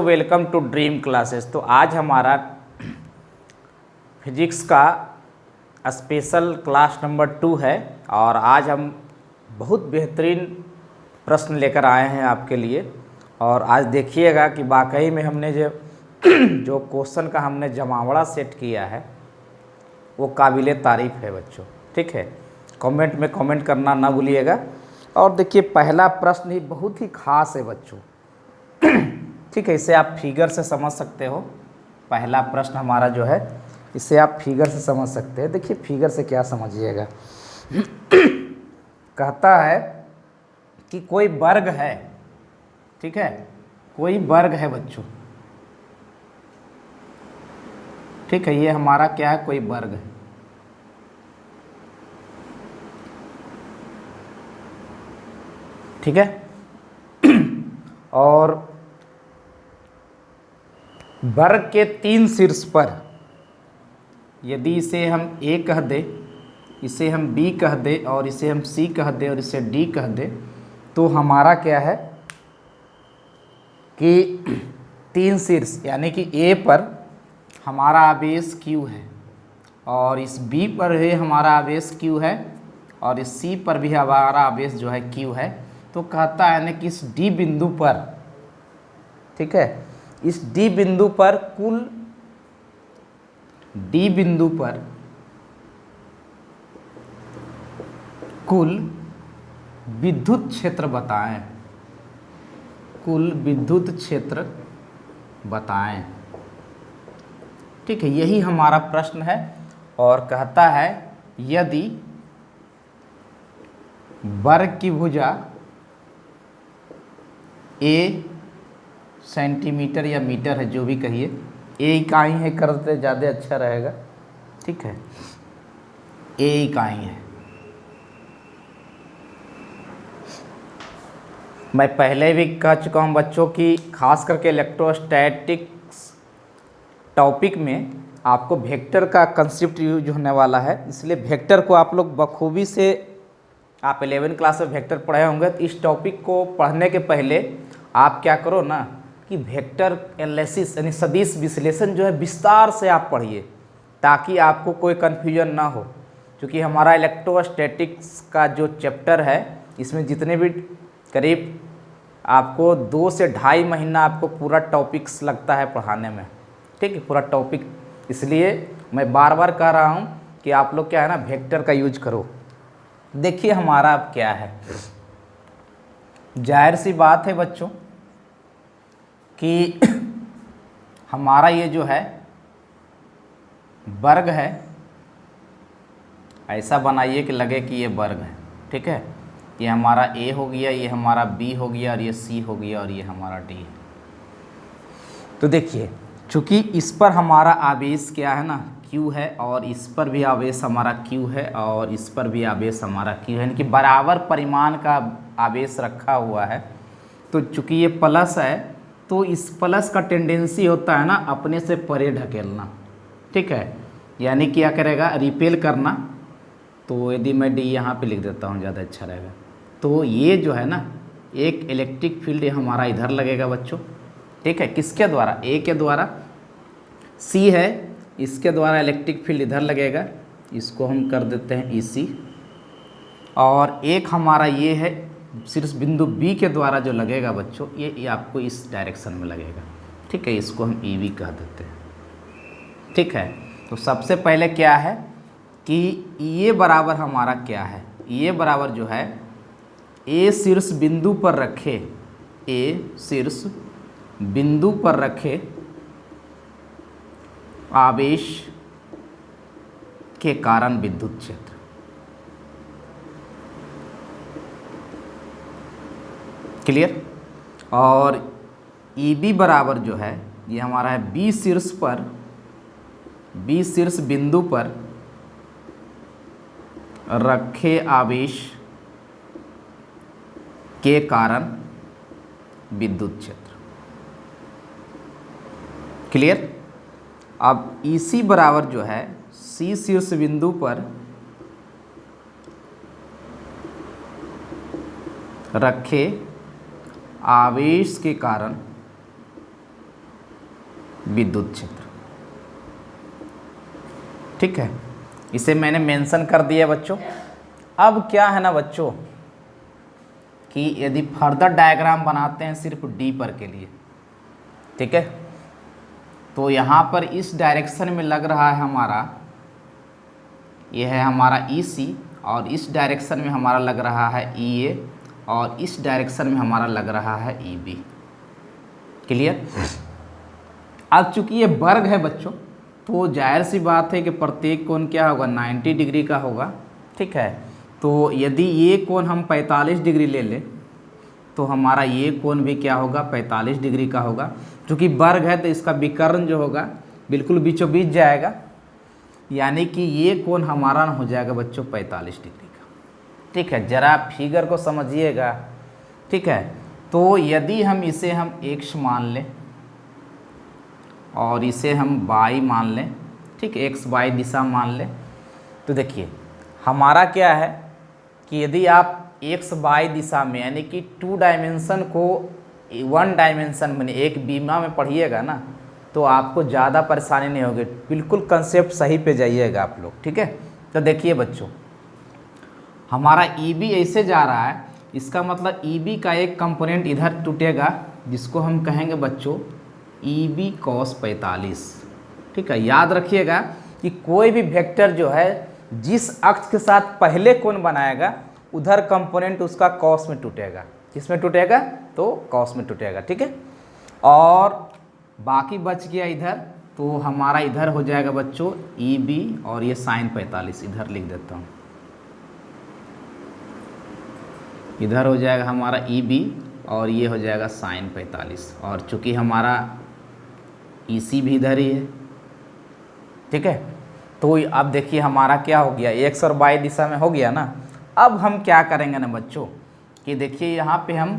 Welcome to dream classes. तो आज हमारा फिजिक्स का स्पेशल क्लास नंबर 2 है और आज हम बहुत बेहतरीन प्रश्न लेकर आए हैं आपके लिए। और आज देखिएगा कि वाकई में हमने जो क्वेश्चन का हमने जमावड़ा सेट किया है वो काबिले तारीफ़ है बच्चों। ठीक है, कमेंट में कमेंट करना ना भूलिएगा। और देखिए पहला प्रश्न ही बहुत ही खास है बच्चों। ठीक है, इसे आप फिगर से समझ सकते हो। पहला प्रश्न हमारा जो है इसे आप फिगर से समझ सकते हैं। देखिए फिगर से क्या समझिएगा। कहता है कि कोई वर्ग है। ठीक है, कोई वर्ग है बच्चों। ठीक है, ये हमारा क्या है, कोई वर्ग है। ठीक है, और वर्ग के 3 शीर्ष पर यदि इसे हम ए कह दे, इसे हम बी कह दे और इसे हम सी कह दे और इसे डी कह दे, तो हमारा क्या है कि 3 शीर्ष यानी कि ए पर हमारा आवेश Q है और इस बी पर भी हमारा आवेश Q है और इस सी पर भी हमारा आवेश जो है Q है। तो कहता है ना कि इस डी बिंदु पर, ठीक है, इस डी बिंदु पर कुल विद्युत क्षेत्र बताएं। कुल विद्युत क्षेत्र बताएं। ठीक है, यही हमारा प्रश्न है। और कहता है यदि वर्ग की भुजा ए सेंटीमीटर या मीटर है, जो भी कहिए, ए इकाई है करते ज़्यादा अच्छा रहेगा। ठीक है, ए इकाई है। मैं पहले भी कह चुका हूँ बच्चों कि खास करके इलेक्ट्रोस्टैटिक्स टॉपिक में आपको वेक्टर का कंसेप्ट यूज होने वाला है, इसलिए वेक्टर को आप लोग बखूबी से, आप 11वीं क्लास में वेक्टर पढ़े होंगे, तो इस टॉपिक को पढ़ने के पहले आप क्या करो ना कि वेक्टर एनालिसिस यानी सदिश विश्लेषण जो है विस्तार से आप पढ़िए, ताकि आपको कोई कन्फ्यूजन ना हो। क्योंकि हमारा इलेक्ट्रोस्टैटिक्स का जो चैप्टर है इसमें जितने भी करीब आपको 2 से ढाई महीना आपको पूरा टॉपिक्स लगता है पढ़ाने में। ठीक है, पूरा टॉपिक, इसलिए मैं बार बार कह रहा हूँ कि आप लोग क्या है ना वेक्टर का यूज करो। देखिए हमारा अब क्या है, जाहिर सी बात है बच्चों कि हमारा ये जो है वर्ग है, ऐसा बनाइए कि लगे कि ये वर्ग है। ठीक है, ये हमारा ए हो गया, ये हमारा बी हो गया और ये सी हो गया और ये हमारा डी है। तो देखिए चूँकि इस पर हमारा आवेश क्या है ना Q है और इस पर भी आवेश हमारा Q है और इस पर भी आवेश हमारा Q है, यानी कि बराबर परिमाण का आवेश रखा हुआ है। तो चूँकि ये प्लस है तो इस प्लस का टेंडेंसी होता है ना अपने से परे ढकेलना। ठीक है, यानी क्या करेगा, रिपेल करना। तो यदि मैं डी यहाँ पे लिख देता हूँ ज़्यादा अच्छा रहेगा। तो ये जो है ना एक इलेक्ट्रिक फील्ड हमारा इधर लगेगा बच्चों। ठीक है, किसके द्वारा, ए के द्वारा, सी है इसके द्वारा इलेक्ट्रिक फील्ड इधर लगेगा, इसको हम कर देते हैं EC। और एक हमारा ये है शीर्ष बिंदु बी के द्वारा जो लगेगा बच्चों, ये आपको इस डायरेक्शन में लगेगा। ठीक है, इसको हम EB कह देते हैं। ठीक है, तो सबसे पहले क्या है कि ये बराबर हमारा क्या है, ये बराबर जो है ए शीर्ष बिंदु पर रखे, ए शीर्ष बिंदु पर रखे आवेश के कारण विद्युत क्षेत्र। क्लियर। और EB बराबर जो है ये हमारा है बी शीर्ष पर, बी शीर्ष बिंदु पर रखे आवेश के कारण विद्युत क्षेत्र। क्लियर। अब EC बराबर जो है सी शीर्ष बिंदु पर रखे आवेश के कारण विद्युत क्षेत्र। ठीक है, इसे मैंने मेंशन कर दिया बच्चों। अब क्या है ना बच्चों कि यदि फर्दर डायग्राम बनाते हैं सिर्फ डी पर के लिए, ठीक है, तो यहाँ पर इस डायरेक्शन में लग रहा है हमारा, ये है हमारा EC, और इस डायरेक्शन में हमारा लग रहा है EA, और इस डायरेक्शन में हमारा लग रहा है EB। क्लियर? अब चूंकि ये वर्ग है बच्चों, तो जाहिर सी बात है कि प्रत्येक कोण क्या होगा, 90 डिग्री का होगा। ठीक है, तो यदि ये कोण हम 45 डिग्री ले लें तो हमारा ये कोण भी क्या होगा, 45 डिग्री का होगा। चूँकि वर्ग है तो इसका विकर्ण जो होगा बिल्कुल बीचों बीच जाएगा, यानी कि ये कोण हमारा हो जाएगा बच्चों 45 डिग्री का। ठीक है, ज़रा फिगर को समझिएगा। ठीक है, तो यदि हम इसे हम x मान लें और इसे हम y मान लें, ठीक, x y दिशा मान लें, तो देखिए हमारा क्या है कि यदि आप x y दिशा में यानी कि 2 डायमेंशन को 1 डायमेंशन में एक बीमा में पढ़िएगा ना, तो आपको ज़्यादा परेशानी नहीं होगी। बिल्कुल कंसेप्ट सही पे जाइएगा आप लोग। ठीक है, तो देखिए बच्चों, हमारा EB ऐसे जा रहा है, इसका मतलब EB का एक कंपोनेंट इधर टूटेगा, जिसको हम कहेंगे बच्चों EB cos 45। ठीक है, याद रखिएगा कि कोई भी वेक्टर जो है जिस अक्ष के साथ पहले कोण बनाएगा उधर कंपोनेंट उसका कॉस में टूटेगा। किस में टूटेगा? तो कॉस में टूटेगा। ठीक है, और बाकी बच गया इधर, तो हमारा इधर हो जाएगा बच्चों EB और ये sin 45, इधर लिख देता हूँ, इधर हो जाएगा हमारा EB और ये हो जाएगा sin 45, और चूँकि हमारा EC भी इधर ही है। ठीक है, तो अब देखिए हमारा क्या हो गया, x और y दिशा में हो गया ना। अब हम क्या करेंगे ना बच्चों कि देखिए यहाँ पे हम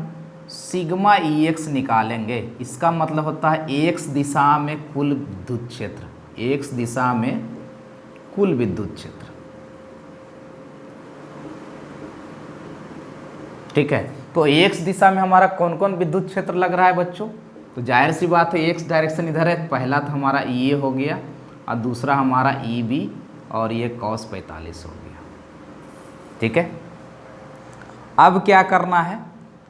सिग्मा EX निकालेंगे। इसका मतलब होता है x दिशा में कुल विद्युत क्षेत्र, x दिशा में कुल विद्युत क्षेत्र। ठीक है, तो x दिशा में हमारा कौन कौन विद्युत क्षेत्र लग रहा है बच्चों? तो जाहिर सी बात है x डायरेक्शन इधर है, पहला तो हमारा EA हो गया और दूसरा हमारा EB और ये cos 45 हो गया। ठीक है, अब क्या करना है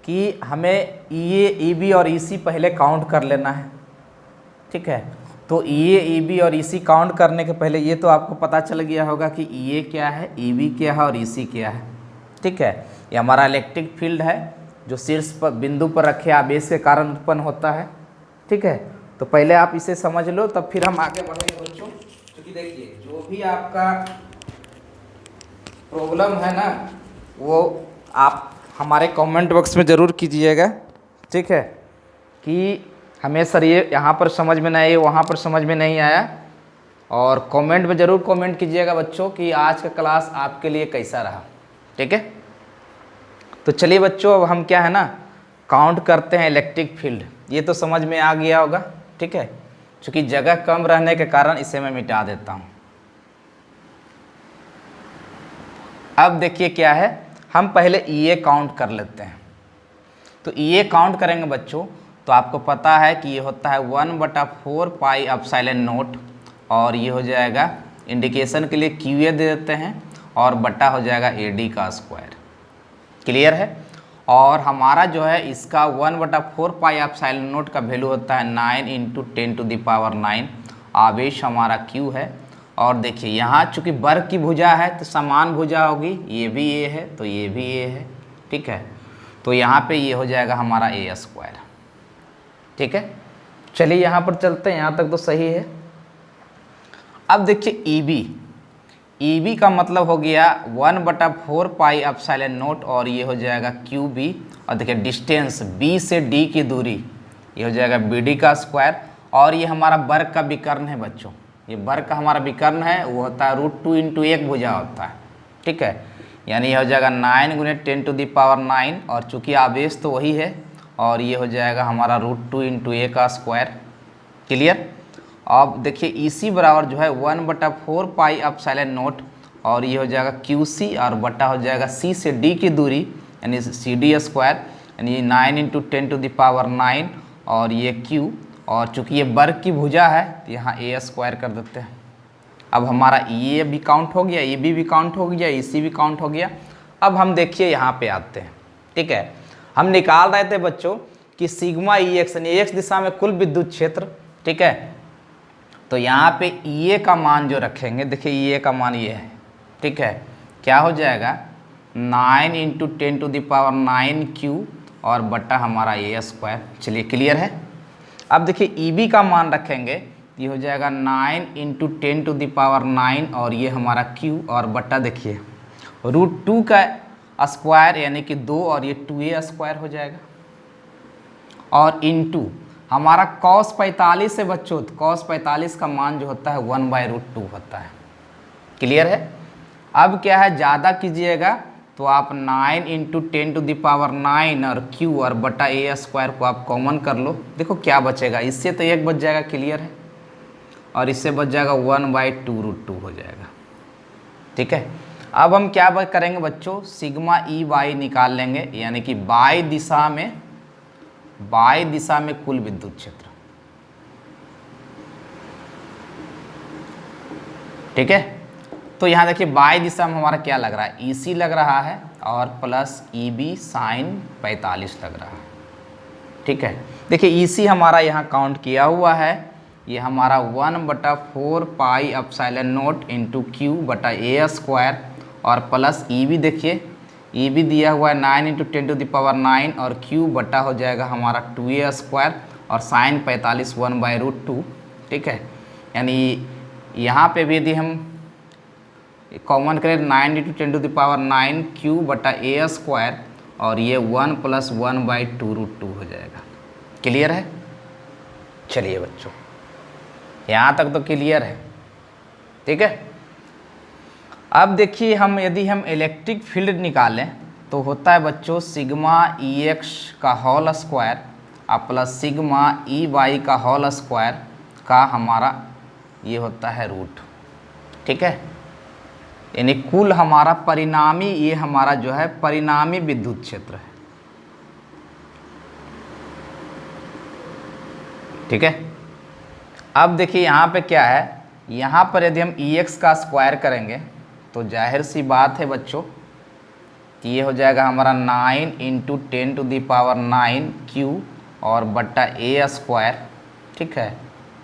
कि हमें EA, EB और EC पहले काउंट कर लेना है। ठीक है, तो EA, EB और EC काउंट करने के पहले ये तो आपको पता चल गया होगा कि EA क्या है, EB क्या है और EC क्या है। ठीक है, ये हमारा इलेक्ट्रिक फील्ड है जो शीर्ष पर बिंदु पर रखे आवेश के कारण उत्पन्न होता है। ठीक है, तो पहले आप इसे समझ लो, तब फिर हम आगे बढ़ेंगे बच्चों। क्योंकि देखिए जो भी आपका प्रॉब्लम है ना, वो आप हमारे कमेंट बॉक्स में ज़रूर कीजिएगा। ठीक है, कि हमें सर ये यहाँ पर समझ में नहीं आया, वहाँ पर समझ में नहीं आया, और कमेंट में ज़रूर कमेंट कीजिएगा बच्चों कि आज का क्लास आपके लिए कैसा रहा। ठीक है, तो चलिए बच्चों, अब हम क्या है ना काउंट करते हैं इलेक्ट्रिक फील्ड। ये तो समझ में आ गया होगा। ठीक है, क्योंकि जगह कम रहने के कारण इसे मैं मिटा देता हूँ। अब देखिए क्या है, हम पहले EA काउंट कर लेते हैं। तो EA काउंट करेंगे बच्चों, तो आपको पता है कि ये होता है 1/4 पाई एप्सिलॉन नॉट, और ये हो जाएगा इंडिकेशन के लिए QA दे देते हैं, और बटा हो जाएगा AD का स्क्वायर। क्लियर है? और हमारा जो है इसका 1/4 पाई एप्सिलॉन नॉट का वैल्यू होता है 9 × 10⁹ आवेश हमारा Q है। और देखिए यहाँ चूँकि वर्ग की भुजा है तो समान भुजा होगी, ये भी A है तो ये भी A है। ठीक है, तो यहाँ पे ये हो जाएगा हमारा A²। ठीक है, चलिए यहाँ पर चलते हैं, यहाँ तक तो सही है। अब देखिए EB का मतलब हो गया 1/4 पाई एप्सिलॉन नॉट, और ये हो जाएगा QB, और देखिए डिस्टेंस B से D की दूरी ये हो जाएगा BD का स्क्वायर, और ये हमारा वर्ग का विकर्ण है बच्चों। ये वर्ग का हमारा विकर्ण है, वो होता है √2 × 1 भुजा होता है। ठीक है, यानी ये हो जाएगा 9 × 10⁹ और चूँकि आवेश तो वही है, और ये हो जाएगा हमारा √2 × A का स्क्वायर। क्लियर? अब देखिए EC बराबर जो है 1/4 पाई एप्सिलॉन नॉट, और ये हो जाएगा QC, और बटा हो जाएगा C से D की दूरी यानी CD², यानी 9 × 10⁹ और ये Q, और चूंकि ये वर्ग की भुजा है तो यहाँ ए स्क्वायर कर देते हैं। अब हमारा ये भी काउंट हो गया, ये भी काउंट हो गया, इसी भी काउंट हो गया। अब हम देखिए यहाँ पे आते हैं, ठीक है। हम निकाल रहे थे बच्चों कि सिग्मा ई एक्स यानी एक्स दिशा में कुल विद्युत क्षेत्र, ठीक है। तो यहाँ पे ई का मान जो रखेंगे, देखिए ई का मान ये है, ठीक है। क्या हो जाएगा 9 × 10⁹ क्यू और बट्टा हमारा ए स्क्वायर। चलिए क्लियर है। अब देखिए ई बी का मान रखेंगे, ये हो जाएगा 9 × 10⁹ और ये हमारा q और बट्टा देखिए √2 का स्क्वायर यानी कि 2 और ये 2a स्क्वायर हो जाएगा और इनटू हमारा cos 45 से बच्चों, cos 45 का मान जो होता है 1/√2 होता है। क्लियर है। अब क्या है, ज़्यादा कीजिएगा तो आप 9 × 10⁹ और q और बटा a स्क्वायर को आप कॉमन कर लो, देखो क्या बचेगा, इससे तो एक बच जाएगा। क्लियर है। और इससे बच जाएगा 1/2√2 हो जाएगा, ठीक है। अब हम क्या करेंगे बच्चों, सिग्मा ई वाई निकाल लेंगे, यानी कि बाई दिशा में कुल विद्युत क्षेत्र, ठीक है। तो यहाँ देखिए बाई दिशा में हमारा क्या लग रहा है, EC लग रहा है और प्लस EB sin 45 लग रहा है, ठीक है। देखिए EC हमारा यहाँ काउंट किया हुआ है, ये हमारा 1/4 pi epsilon not into Q बटा ए स्क्वायर और प्लस EB देखिए EB दिया हुआ है 9 × 10⁹ और क्यू बटा हो जाएगा हमारा 2a स्क्वायर और साइन 45 1/√2, ठीक है। यानी यहाँ पे भी यदि हम कॉमन करें 9 × 10⁹ क्यू बटा ए स्क्वायर और ये 1 + 1/2√2 हो जाएगा। क्लियर है। चलिए बच्चों यहाँ तक तो क्लियर है, ठीक है। अब देखिए हम यदि हम इलेक्ट्रिक फील्ड निकालें तो होता है बच्चों सिग्मा ई एक्स का होल स्क्वायर और प्लस सिग्मा ई वाई का होल स्क्वायर का हमारा ये होता है रूट, ठीक है। यानी कुल हमारा परिणामी, ये हमारा जो है परिणामी विद्युत क्षेत्र है, ठीक है। अब देखिए यहाँ पे क्या है, यहाँ पर यदि हम EX का स्क्वायर करेंगे तो जाहिर सी बात है बच्चों कि ये हो जाएगा हमारा 9 × 10⁹ क्यू और बट्टा ए स्क्वायर, ठीक है।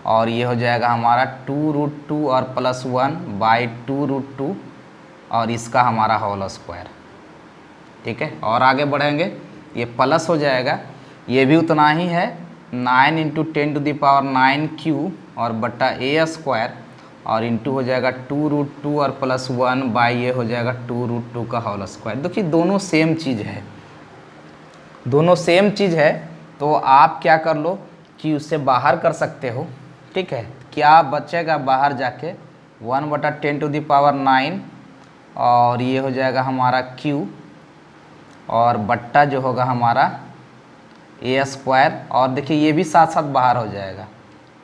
और ये हो जाएगा हमारा 2√2 और प्लस 1/2√2 और इसका हमारा होल स्क्वायर, ठीक है। और आगे बढ़ेंगे ये प्लस हो जाएगा, ये भी उतना ही है 9 × 10⁹ क्यू और बट्टा ए स्क्वायर और इंटू हो जाएगा 2√2 और प्लस 1 बाई ये हो जाएगा 2√2 का होल स्क्वायर। देखिए दोनों सेम चीज़ है, दोनों सेम चीज़ है। तो आप क्या कर लो कि उससे बाहर कर सकते हो, ठीक है। क्या बचेगा बाहर जाके 1/10⁹ और ये हो जाएगा हमारा q और बट्टा जो होगा हमारा ए स्क्वायर और देखिए ये भी साथ साथ बाहर हो जाएगा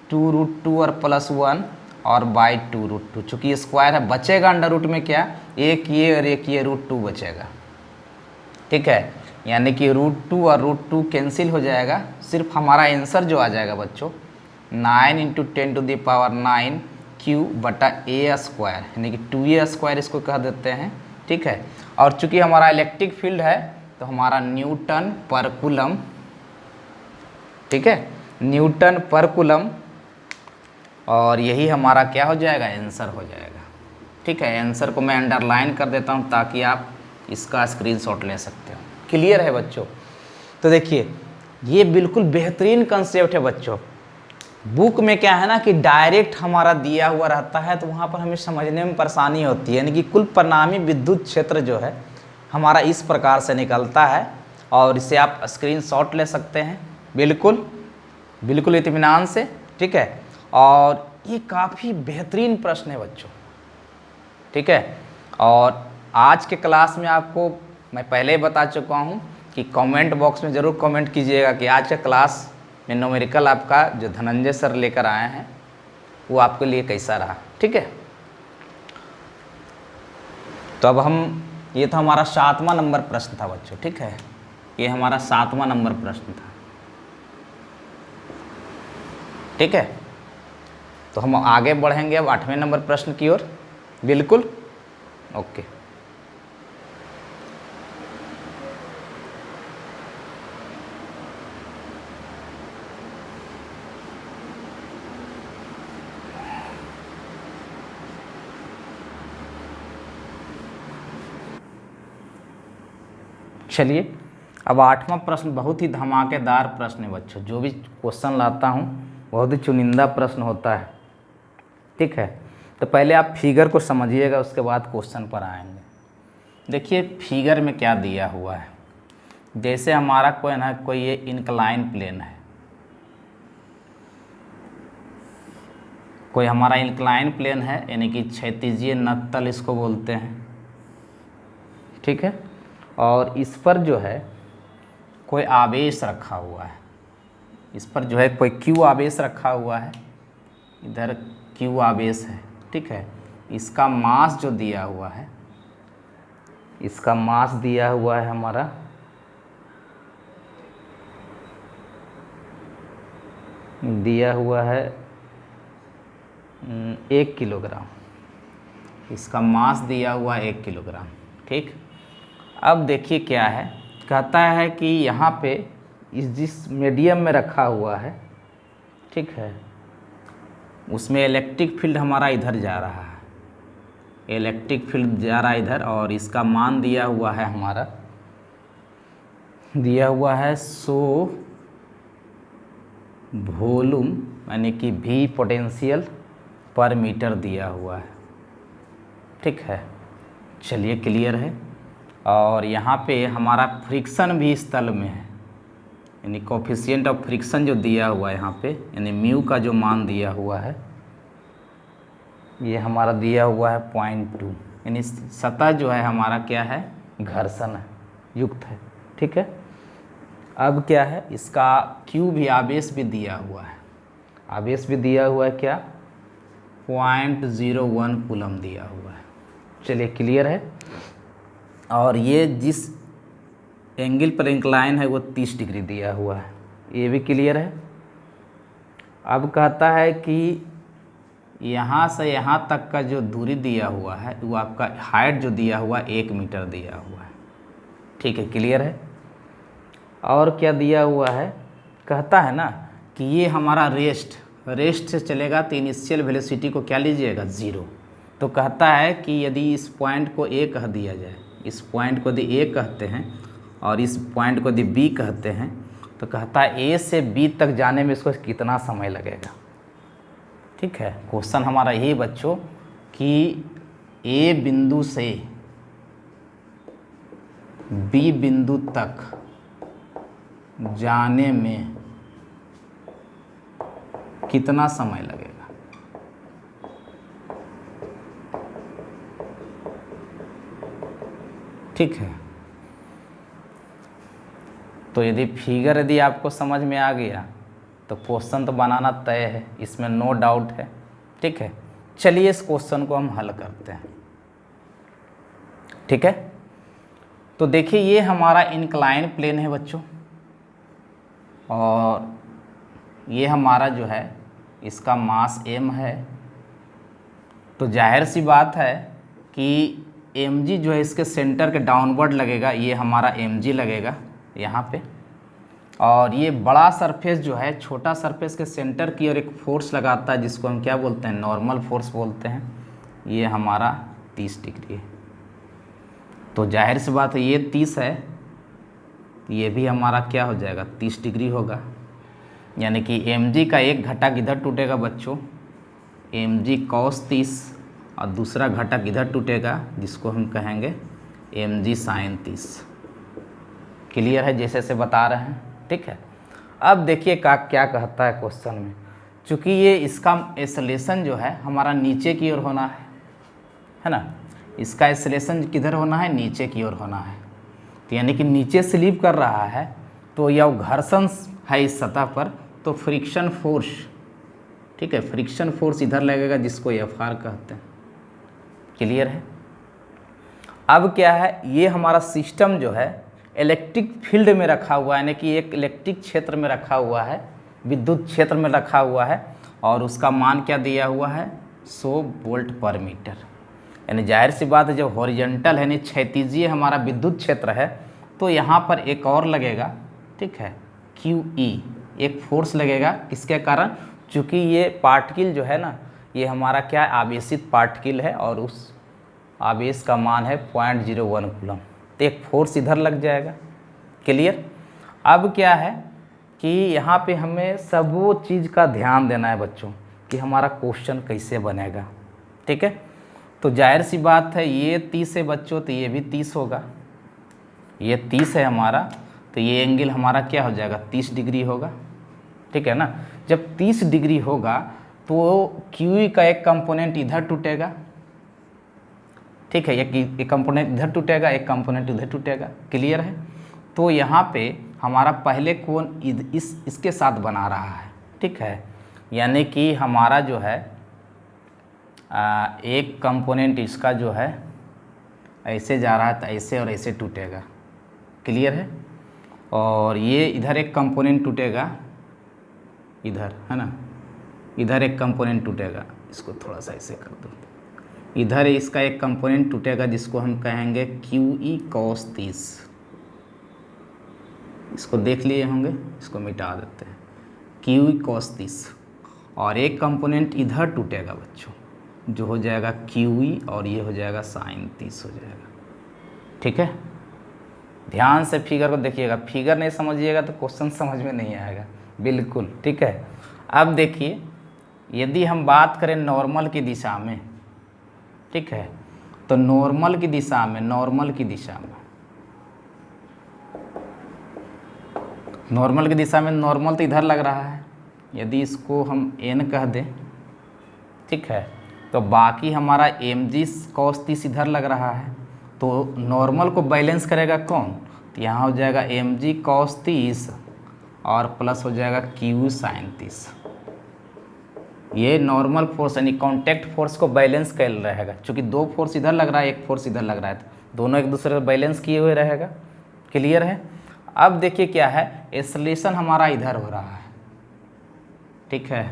2√2 और प्लस 1 और बाई 2√2। चूँकि ये स्क्वायर है बचेगा अंडर रूट में क्या, एक ये और एक ये √2 बचेगा, ठीक है। यानी कि √2 और √2 कैंसिल हो जाएगा, सिर्फ हमारा आंसर जो आ जाएगा बच्चों 9 × 10⁹ क्यू बटा ए स्क्वायर यानी कि 2a स्क्वायर इसको कह देते हैं, ठीक है। और चूँकि हमारा इलेक्ट्रिक फील्ड है तो हमारा न्यूटन पर कूलम, ठीक है, न्यूटन पर कूलम और यही हमारा क्या हो जाएगा आंसर हो जाएगा, ठीक है। आंसर को मैं अंडरलाइन कर देता हूँ ताकि आप इसका स्क्रीनशॉट ले सकते हो। क्लियर है बच्चों। तो देखिए ये बिल्कुल बेहतरीन कंसेप्ट है बच्चों। बुक में क्या है ना कि डायरेक्ट हमारा दिया हुआ रहता है तो वहाँ पर हमें समझने में परेशानी होती है, यानी कि कुल परिणामी विद्युत क्षेत्र जो है हमारा इस प्रकार से निकलता है और इसे आप स्क्रीनशॉट ले सकते हैं बिल्कुल बिल्कुल इत्मीनान से, ठीक है। और ये काफ़ी बेहतरीन प्रश्न है बच्चों, ठीक है। और आज के क्लास में आपको मैं पहले ही बता चुका हूँ कि कमेंट बॉक्स में ज़रूर कमेंट कीजिएगा कि आज का क्लास में न्यूमेरिकल आपका जो धनंजय सर लेकर आए हैं वो आपके लिए कैसा रहा, ठीक है। तो अब हम, ये तो हमारा 7वां नंबर प्रश्न था बच्चों, ठीक है। ये हमारा 7वां नंबर प्रश्न था। ठीक है, तो हम आगे बढ़ेंगे अब 8वें नंबर प्रश्न की ओर। बिल्कुल ओके। चलिए अब 8वां प्रश्न बहुत ही धमाकेदार प्रश्न है बच्चों। जो भी क्वेश्चन लाता हूँ बहुत ही चुनिंदा प्रश्न होता है, ठीक है। तो पहले आप फिगर को समझिएगा, उसके बाद क्वेश्चन पर आएंगे। देखिए फिगर में क्या दिया हुआ है। जैसे हमारा कोई ये इंक्लाइन प्लेन है, कोई हमारा इंक्लाइन प्लेन है, यानी कि क्षैतिजीय नत्तल इसको बोलते हैं, ठीक है। और इस पर जो है कोई आवेश रखा हुआ है, इस पर जो है कोई क्यू आवेश रखा हुआ है, इधर क्यू आवेश है, ठीक है। इसका मास जो दिया हुआ है, इसका मास दिया हुआ है हमारा दिया हुआ है 1 किलोग्राम। इसका मास दिया हुआ 1 किलोग्राम, ठीक। अब देखिए क्या है, कहता है कि यहाँ पे जिस मीडियम में रखा हुआ है, ठीक है, उसमें इलेक्ट्रिक फील्ड हमारा इधर जा रहा है, इलेक्ट्रिक फील्ड जा रहा है इधर, और इसका मान दिया हुआ है हमारा, दिया हुआ है 100 वॉल्यूम, यानी कि V पोटेंशियल पर मीटर दिया हुआ है, ठीक है। चलिए क्लियर है। और यहाँ पे हमारा फ्रिक्शन भी इस तल में है, यानी कोफिशिएंट ऑफ फ्रिक्शन जो दिया हुआ है यहाँ पे, यानी म्यू का जो मान दिया हुआ है ये हमारा दिया हुआ है 0.2, यानी सतह जो है हमारा क्या है, घर्षण है युक्त है, ठीक है। अब क्या है, इसका क्यू भी आवेश भी दिया हुआ है, आवेश भी दिया हुआ है क्या, 0.01 कूलम दिया हुआ है। चलिए क्लियर है। और ये जिस एंगल पर इंक्लाइन है वो 30 डिग्री दिया हुआ है, ये भी क्लियर है। अब कहता है कि यहाँ से यहाँ तक का जो दूरी दिया हुआ है वो आपका हाइट जो दिया हुआ 1 मीटर दिया हुआ है, ठीक है, क्लियर है। और क्या दिया हुआ है, कहता है ना कि ये हमारा रेस्ट से चलेगा तो इनिशियल वेलोसिटी को क्या लीजिएगा, 0। तो कहता है कि यदि इस पॉइंट को A कह दिया जाए, इस पॉइंट को यदि A कहते हैं और इस पॉइंट को यदि B कहते हैं, तो कहता है A से B तक जाने में इसको कितना समय लगेगा, ठीक है। क्वेश्चन हमारा यही बच्चों कि A बिंदु से B बिंदु तक जाने में कितना समय लगेगा, ठीक है। तो यदि आपको समझ में आ गया तो क्वेश्चन तो बनाना तय है, इसमें नो डाउट है, ठीक है। चलिए इस क्वेश्चन को हम हल करते हैं, ठीक है। तो देखिए ये हमारा इंक्लाइन प्लेन है बच्चों, और ये हमारा जो है इसका मास m है। तो जाहिर सी बात है कि mg जो है इसके सेंटर के डाउनवर्ड लगेगा, ये हमारा mg लगेगा यहाँ पे। और ये बड़ा सरफेस जो है छोटा सरफेस के सेंटर की ओर एक फोर्स लगाता है, जिसको हम क्या बोलते हैं, नॉर्मल फोर्स बोलते हैं। ये हमारा 30 डिग्री है। तो जाहिर सी बात है ये 30 है, ये भी हमारा क्या हो जाएगा, 30 डिग्री होगा। यानी कि mg का एक घटक इधर टूटेगा बच्चों, mg cos 30, और दूसरा घटक इधर टूटेगा जिसको हम कहेंगे mg sin 30। क्लियर है जैसे से बता रहे हैं, ठीक है। अब देखिए क्या कहता है क्वेश्चन में, चूँकि ये इसका एक्सेलेरेशन जो है हमारा नीचे की ओर होना है ना, इसका एक्सेलेरेशन किधर होना है, नीचे की ओर होना है। तो यानी कि नीचे स्लिप कर रहा है, तो यह घर्षण है इस सतह पर, तो फ्रिक्शन फोर्स, ठीक है, फ्रिक्शन फोर्स इधर लगेगा जिसको Fr कहते हैं। क्लियर है। अब क्या है, ये हमारा सिस्टम जो है इलेक्ट्रिक फील्ड में रखा हुआ है, यानी कि एक इलेक्ट्रिक क्षेत्र में रखा हुआ है, विद्युत क्षेत्र में रखा हुआ है और उसका मान क्या दिया हुआ है 100 वोल्ट पर मीटर। यानी जाहिर सी बात है जब हॉरिजॉन्टल है यानी क्षैतिजीय हमारा विद्युत क्षेत्र है तो यहाँ पर एक और लगेगा, ठीक है, QE, एक फोर्स लगेगा। किसके कारण? चूँकि ये पार्टिकल जो है ना ये हमारा क्या आवेशित पार्टिकल है और उस आवेश का मान है 0.01 कूलम, तो एक फोर्स इधर लग जाएगा। क्लियर? अब क्या है कि यहाँ पे हमें सब वो चीज़ का ध्यान देना है बच्चों कि हमारा क्वेश्चन कैसे बनेगा, ठीक है। तो जाहिर सी बात है ये 30 है बच्चों, तो ये भी 30 होगा, ये 30 है हमारा, तो ये एंगल हमारा क्या हो जाएगा 30 डिग्री होगा, ठीक है ना। जब 30 डिग्री होगा तो QE का एक कंपोनेंट इधर टूटेगा, ठीक है, एक कंपोनेंट इधर टूटेगा, एक कंपोनेंट इधर टूटेगा। क्लियर है? तो यहाँ पे हमारा पहले कोण इसके साथ बना रहा है, ठीक है, यानी कि हमारा जो है एक कंपोनेंट इसका जो है ऐसे जा रहा है तो ऐसे और ऐसे टूटेगा। क्लियर है? और ये इधर एक कंपोनेंट टूटेगा, इधर है ना, इधर एक कंपोनेंट टूटेगा, इसको थोड़ा सा ऐसे कर दो, इधर इसका एक कंपोनेंट टूटेगा जिसको हम कहेंगे QE cos 30। इसको देख लिए होंगे, इसको मिटा देते हैं, QE cos 30। और एक कंपोनेंट इधर टूटेगा बच्चों जो हो जाएगा QE और ये हो जाएगा sin 30 हो जाएगा, ठीक है। ध्यान से फिगर को देखिएगा, फिगर नहीं समझिएगा तो क्वेश्चन समझ में नहीं आएगा बिल्कुल, ठीक है। अब देखिए यदि हम बात करें नॉर्मल की दिशा में, ठीक है, तो नॉर्मल की दिशा में, नॉर्मल की दिशा में नॉर्मल तो इधर लग रहा है, यदि इसको हम n कह दें, ठीक है, तो बाकी हमारा mg cos 30 इधर लग रहा है, तो नॉर्मल को बैलेंस करेगा कौन? तो यहाँ हो जाएगा mg cos 30 और प्लस हो जाएगा QE sin 30। ये नॉर्मल फोर्स यानी कॉन्टैक्ट फोर्स को बैलेंस कर रहेगा, क्योंकि दो फोर्स इधर लग रहा है, एक फोर्स इधर लग रहा है, तो दोनों एक दूसरे को बैलेंस किए हुए रहेगा। क्लियर है? अब देखिए क्या है, एक्सेलरेशन हमारा इधर हो रहा है, ठीक है,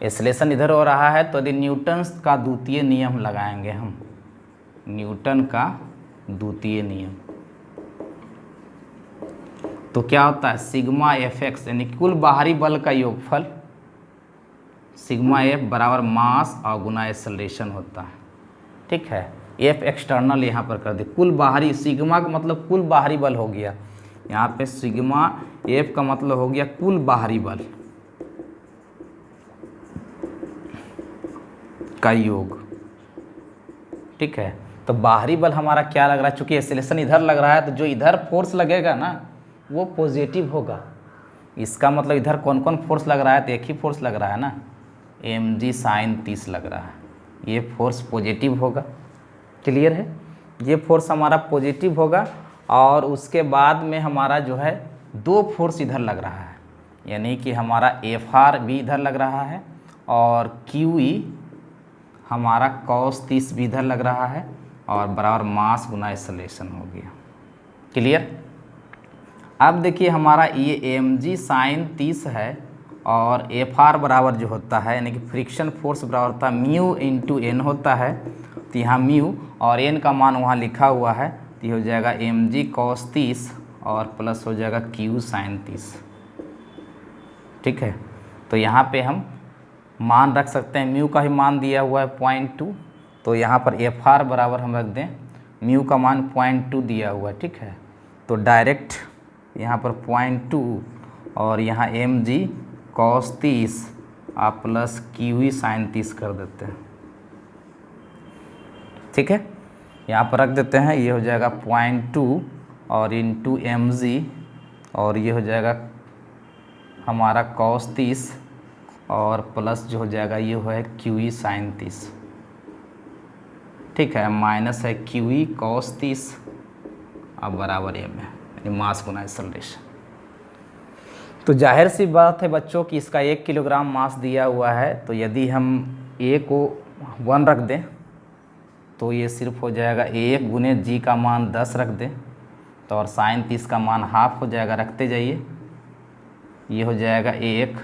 एक्सेलरेशन इधर हो रहा है, तो यदि न्यूटन का द्वितीय नियम लगाएंगे हम, न्यूटन का द्वितीय नियम, तो क्या होता है सिग्मा Fx यानी कुल बाहरी बल का योगफल सिग्मा F बराबर मास और गुना एक्सेलरेशन होता है, ठीक है। F एक्सटर्नल यहाँ पर कर दे, कुल बाहरी, सिग्मा का मतलब कुल बाहरी बल हो गया, यहाँ पे सिग्मा F का मतलब हो गया कुल बाहरी बल का योग, ठीक है। तो बाहरी बल हमारा क्या लग रहा है, चूंकि एक्सेलरेशन इधर लग रहा है तो जो इधर फोर्स लगेगा ना वो पॉजिटिव होगा। इसका मतलब इधर कौन कौन फोर्स लग रहा है, तो एक ही फोर्स लग रहा है ना, mg sin 30 लग रहा है, ये फोर्स पॉजिटिव होगा। क्लियर है? ये फोर्स हमारा पॉजिटिव होगा और उसके बाद में हमारा जो है दो फोर्स इधर लग रहा है, यानी कि हमारा Fr भी इधर लग रहा है और QE हमारा cos 30 भी इधर लग रहा है और बराबर मास गुना एक्सेलरेशन हो गया। क्लियर? अब देखिए हमारा ये mg sin 30 है और Fr बराबर जो होता है यानी कि फ्रिक्शन फोर्स बराबर होता है म्यू इंटू n होता है, तो यहाँ म्यू और n का मान वहाँ लिखा हुआ है, तो ये हो जाएगा mg cos 30 और प्लस हो जाएगा QE sin 30, ठीक है। तो यहाँ पे हम मान रख सकते हैं, म्यू का ही मान दिया हुआ है 0.2, तो यहाँ पर Fr बराबर हम रख दें, म्यू का मान 0.2 दिया हुआ है, ठीक है, तो डायरेक्ट यहाँ पर 0.2 और यहाँ mg cos 30 आप प्लस QE sin 30 कर देते हैं, ठीक है, यहाँ पर रख देते हैं, ये हो जाएगा 0.2 और इंटू mg और ये हो जाएगा हमारा cos 30 और प्लस जो हो जाएगा ये है QE sin 30, ठीक है, माइनस है QE cos 30 अब बराबर m है यानी मास गुना एक्सेलरेशन। तो जाहिर सी बात है बच्चों कि इसका 1 किलोग्राम मास दिया हुआ है, तो यदि हम a को 1 रख दें तो ये सिर्फ हो जाएगा 1 गुने g का मान 10 रख दें, तो और sin 30 का मान हाफ हो जाएगा, रखते जाइए, ये हो जाएगा 1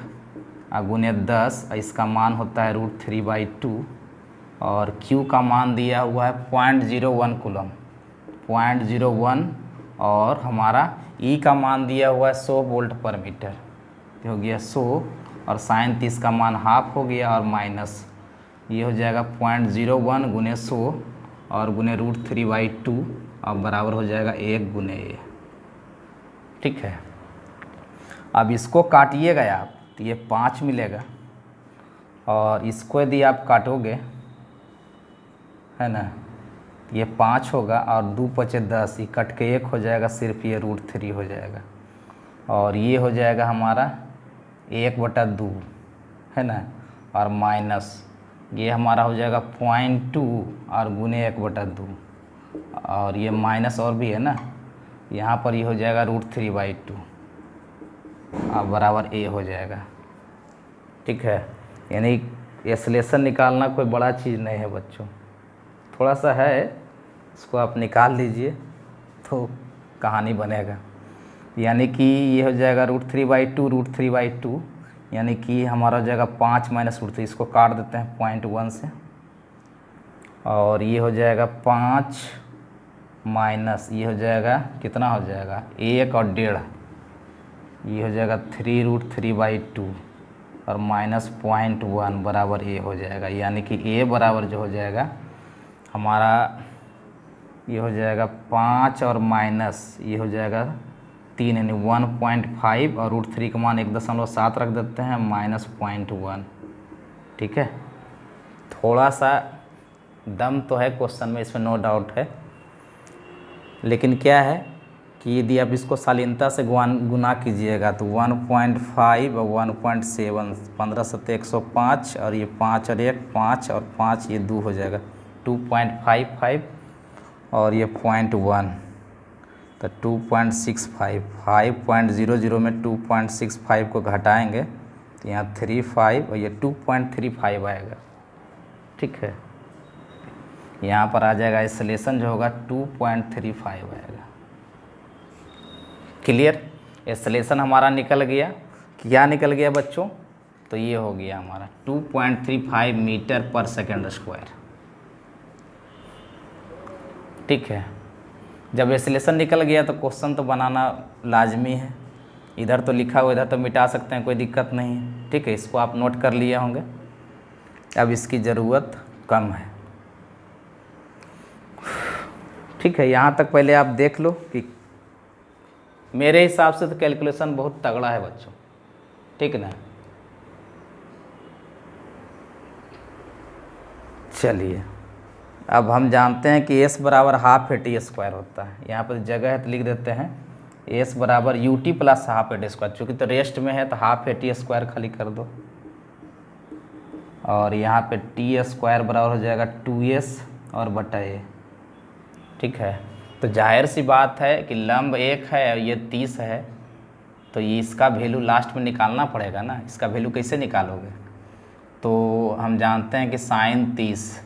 गुने 10, इसका मान होता है √3/2 और Q का मान दिया हुआ है 0.01 कूलम, 0.01, और हमारा E का मान दिया हुआ है 100 वोल्ट पर मीटर, ये हो गया 100, और sin 30 का मान हाफ हो गया, और माइनस ये हो जाएगा 0.01 गुने 100 और गुने √3/2 और बराबर हो जाएगा 1 गुने A। ठीक है, अब इसको काटिएगा आप तो ये 5 मिलेगा, और इसको यदि आप काटोगे है ना, ये 5 होगा और 2 पचे 10, ये कट के 1 हो जाएगा, सिर्फ ये √3 हो जाएगा, और ये हो जाएगा हमारा 1/2 है ना, और माइनस ये हमारा हो जाएगा 0.2 और गुने 1/2, और ये माइनस और भी है ना, यहाँ पर ये हो जाएगा √3/2 और बराबर A हो जाएगा। ठीक है, यानी एक्सेलेरेशन निकालना कोई बड़ा चीज़ नहीं है बच्चों, थोड़ा सा है, इसको आप निकाल लीजिए तो कहानी बनेगा। यानी कि ये हो जाएगा √3/2, यानी कि हमारा हो जाएगा 5 माइनस √3, इसको काट देते हैं 0.1 से, और ये हो जाएगा 5 माइनस ये हो जाएगा कितना हो जाएगा 1 और 1.5, ये हो जाएगा 3√3/2 और माइनस 0.1 बराबर A हो जाएगा। यानी कि A बराबर जो हो जाएगा हमारा ये हो जाएगा 5 और माइनस ये हो जाएगा 3, यानी 1.5, और √3 का मान 1.7 रख देते हैं, माइनस 0.1। ठीक है, थोड़ा सा दम तो है क्वेश्चन में, इसमें नो डाउट है, लेकिन क्या है कि यदि आप इसको शालीनता से गुना कीजिएगा तो 1.5 और 1.7, 15 7 105, और ये 5 और 1 5 और 5 ये 2 हो जाएगा 2.55, और ये 0.1 तो 2.65, 5.00 में 2.65 को घटाएंगे तो यहाँ 35 और ये 2.35 आएगा। ठीक है, यहाँ पर आ जाएगा एक्सेलेरेशन जो होगा 2.35 आएगा। क्लियर, एक्सेलेरेशन हमारा निकल गया, क्या निकल गया बच्चों, तो ये हो गया हमारा 2.35 मीटर पर सेकंड स्क्वायर। ठीक है, जब एक्सेलेरेशन निकल गया तो क्वेश्चन तो बनाना लाजमी है, इधर तो लिखा हुआ, इधर तो मिटा सकते हैं, कोई दिक्कत नहीं है। ठीक है, इसको आप नोट कर लिए होंगे, अब इसकी ज़रूरत कम है। ठीक है, यहाँ तक पहले आप देख लो कि मेरे हिसाब से तो कैलकुलेशन बहुत तगड़ा है बच्चों। ठीक ना, चलिए अब हम जानते हैं कि S बराबर हाफ AT² होता है। यहाँ पर जगह है तो लिख देते हैं S बराबर UT प्लस हाफ AT², चूँकि तो रेस्ट में है तो हाफ AT² खाली कर दो, और यहाँ पे T² बराबर हो जाएगा 2S और बटा A। ठीक है, तो जाहिर सी बात है कि लंब 1 है और ये 30 है, तो ये इसका वैल्यू लास्ट में निकालना पड़ेगा ना, इसका वैल्यू कैसे निकालोगे, तो हम जानते हैं कि sin 30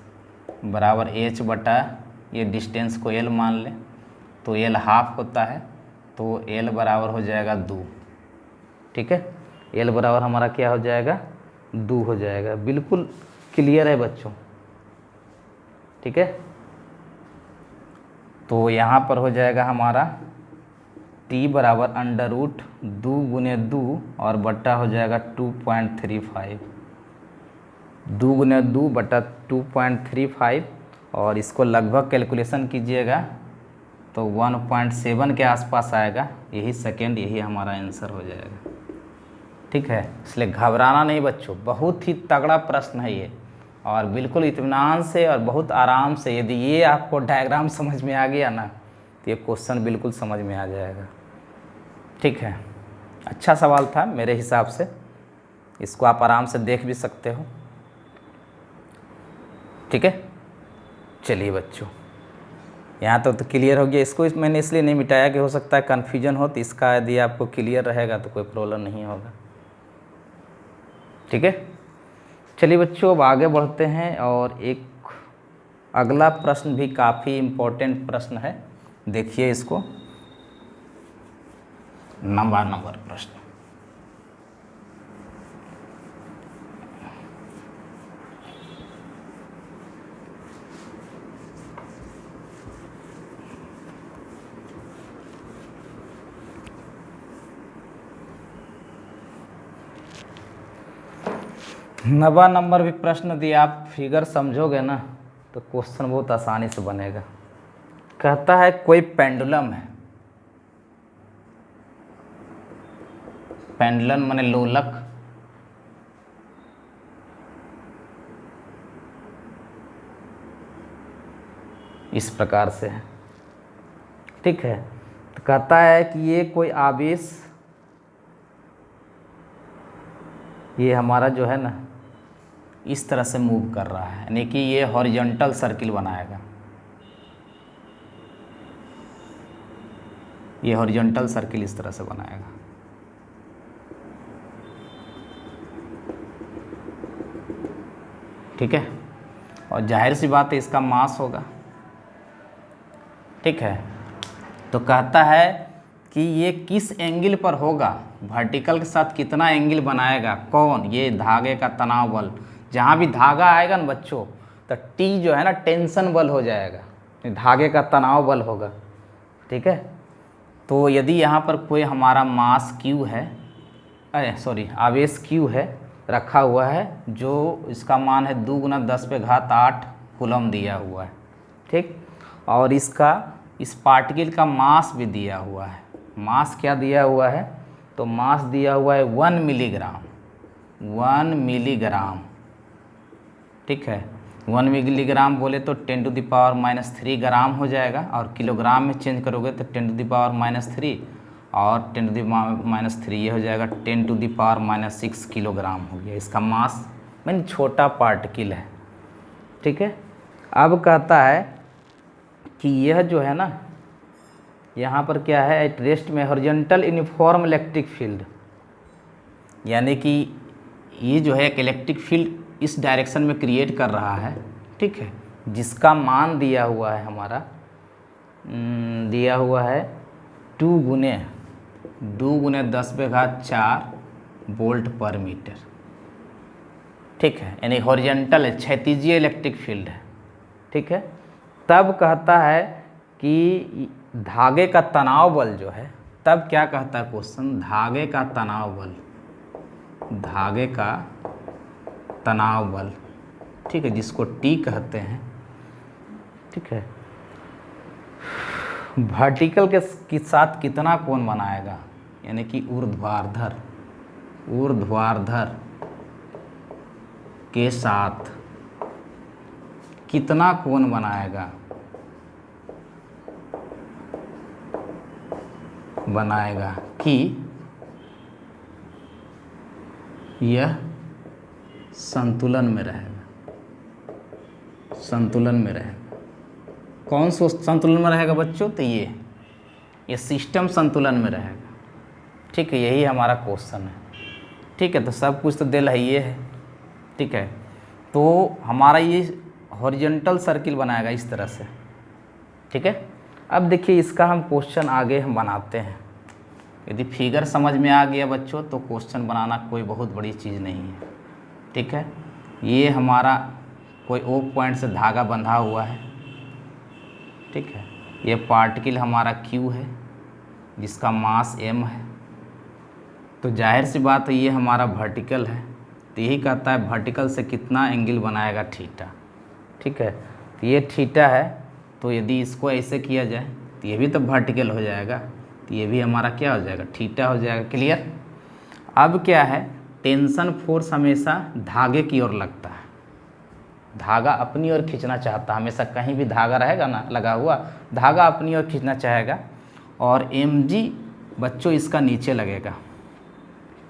बराबर H बटा ये डिस्टेंस को L मान लें, तो L हाफ होता है, तो L बराबर हो जाएगा 2। ठीक है, L बराबर हमारा क्या हो जाएगा 2 हो जाएगा। बिल्कुल क्लियर है बच्चों। ठीक है, तो यहाँ पर हो जाएगा हमारा T बराबर √2 गुने 2 और बट्टा हो जाएगा 2.35, 2 गुने 2 बटा 2.35, और इसको लगभग कैलकुलेशन कीजिएगा तो 1.7 के आसपास आएगा, यही सेकेंड, यही हमारा आंसर हो जाएगा। ठीक है, इसलिए घबराना नहीं बच्चों, बहुत ही तगड़ा प्रश्न है ये, और बिल्कुल इत्मीनान से और बहुत आराम से, यदि ये आपको डायग्राम समझ में आ गया ना तो ये क्वेश्चन बिल्कुल समझ में आ जाएगा। ठीक है, अच्छा सवाल था मेरे हिसाब से, इसको आप आराम से देख भी सकते हो। ठीक है, चलिए बच्चों, यहाँ तो क्लियर हो गया। इसको मैंने इसलिए नहीं मिटाया कि हो सकता है कन्फ्यूजन हो, तो इसका यदि आपको क्लियर रहेगा तो कोई प्रॉब्लम नहीं होगा। ठीक है, चलिए बच्चों अब आगे बढ़ते हैं, और एक अगला प्रश्न भी काफ़ी इम्पोर्टेंट प्रश्न है, देखिए इसको। नंबर प्रश्न, 90 नंबर भी प्रश्न दिया, आप फिगर समझोगे ना तो क्वेश्चन बहुत आसानी से बनेगा। कहता है कोई पेंडुलम है, पेंडुलम माने लोलक, इस प्रकार से है, ठीक है। तो कहता है कि ये कोई आवेश, ये हमारा जो है ना इस तरह से मूव कर रहा है, यानी कि ये हॉरिजॉन्टल सर्किल बनाएगा, ये हॉरिजॉन्टल सर्किल इस तरह से बनाएगा। ठीक है, और जाहिर सी बात है इसका मास होगा, ठीक है। तो कहता है कि ये किस एंगल पर होगा, वर्टिकल के साथ कितना एंगल बनाएगा, कौन, ये धागे का तनाव बल। जहाँ भी धागा आएगा ना बच्चों, तो टी जो है ना टेंशन बल हो जाएगा, धागे का तनाव बल होगा, ठीक है। तो यदि यहाँ पर कोई हमारा मास क्यू है, अरे सॉरी आवेश क्यू है रखा हुआ है, जो इसका मान है 2 × 10⁸ कूलम दिया हुआ है, ठीक। और इसका इस पार्टिकल का मास भी दिया हुआ है। मास क्या दिया हुआ है, तो मास दिया हुआ है 1 मिलीग्राम, 1 मिलीग्राम, ठीक है। 1 मिलीग्राम बोले तो 10⁻³ ग्राम हो जाएगा, और किलोग्राम में चेंज करोगे तो 10⁻³ और 10⁻³ ये हो जाएगा 10⁻⁻6 किलोग्राम हो गया इसका मास, मीन छोटा पार्टिकल है, ठीक है। अब कहता है कि यह जो है ना, यहाँ पर क्या है, एट रेस्ट में हॉरिजॉन्टल यूनिफॉर्म इलेक्ट्रिक फील्ड, यानी कि ये जो है एक इलेक्ट्रिक फील्ड इस डायरेक्शन में क्रिएट कर रहा है, ठीक है, जिसका मान दिया हुआ है हमारा, दिया हुआ है 2 × 10⁴ वोल्ट पर मीटर, ठीक है। यानी हॉरिजॉन्टल है, क्षैतिजीय इलेक्ट्रिक फील्ड है, ठीक है। तब कहता है कि धागे का तनाव बल जो है, तब क्या कहता है क्वेश्चन, धागे का तनाव बल, धागे का तनाव बल, ठीक है, जिसको टी कहते हैं, ठीक है, वर्टिकल के साथ कितना कोण बनाएगा, यानी कि ऊर्ध्वाधर के साथ कितना कोण बनाएगा कि यह संतुलन में रहेगा, संतुलन में रहेगा। कौन सा संतुलन में रहेगा बच्चों, तो ये सिस्टम संतुलन में रहेगा, ठीक है। यही हमारा क्वेश्चन है, ठीक है। तो सब कुछ तो दिल है ये है, ठीक है। तो हमारा ये हॉरिजॉन्टल सर्किल बनाएगा इस तरह से, ठीक है। अब देखिए इसका हम क्वेश्चन आगे हम बनाते हैं। यदि फिगर समझ में आ गया बच्चों तो क्वेश्चन बनाना कोई बहुत बड़ी चीज़ नहीं है, ठीक है। ये हमारा कोई ओ पॉइंट से धागा बंधा हुआ है, ठीक है। ये पार्टिकल हमारा क्यू है जिसका मास m है, तो जाहिर सी बात है ये हमारा वर्टिकल है, तो यही कहता है वर्टिकल से कितना एंगल बनाएगा, थीटा, ठीक है। तो ये थीटा है, तो यदि इसको ऐसे किया जाए तो ये भी तो वर्टिकल हो जाएगा, तो ये भी हमारा क्या हो जाएगा, थीटा हो जाएगा। क्लियर। अब क्या है, टेंशन फोर्स हमेशा धागे की ओर लगता है, धागा अपनी ओर खींचना चाहता है, हमेशा कहीं भी धागा रहेगा ना लगा हुआ, धागा अपनी ओर खींचना चाहेगा, और mg बच्चों इसका नीचे लगेगा।